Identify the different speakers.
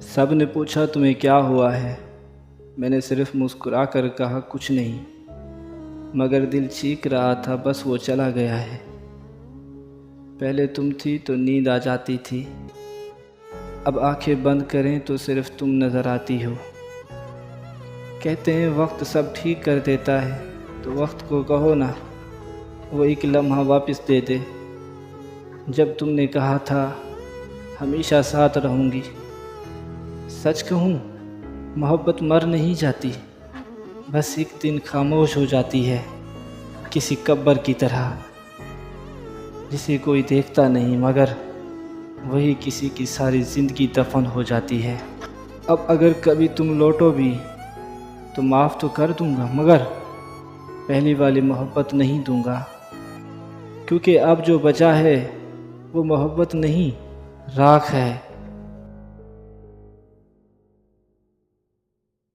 Speaker 1: سب نے پوچھا تمہیں کیا ہوا ہے، میں نے صرف مسکرا کر کہا کچھ نہیں، مگر دل چیخ رہا تھا بس وہ چلا گیا ہے۔ پہلے تم تھی تو نیند آ جاتی تھی، اب آنکھیں بند کریں تو صرف تم نظر آتی ہو۔ کہتے ہیں وقت سب ٹھیک کر دیتا ہے، تو وقت کو کہو نا وہ ایک لمحہ واپس دے دے۔ جب تم نے کہا تھا ہمیشہ ساتھ رہوں گی، سچ کہوں محبت مر نہیں جاتی، بس ایک دن خاموش ہو جاتی ہے، کسی قبر کی طرح جسے کوئی دیکھتا نہیں، مگر وہی کسی کی ساری زندگی دفن ہو جاتی ہے۔ اب اگر کبھی تم لوٹو بھی تو معاف تو کر دوں گا، مگر پہلی والی محبت نہیں دوں گا، کیونکہ اب جو بچا ہے وہ محبت نہیں، راکھ ہے۔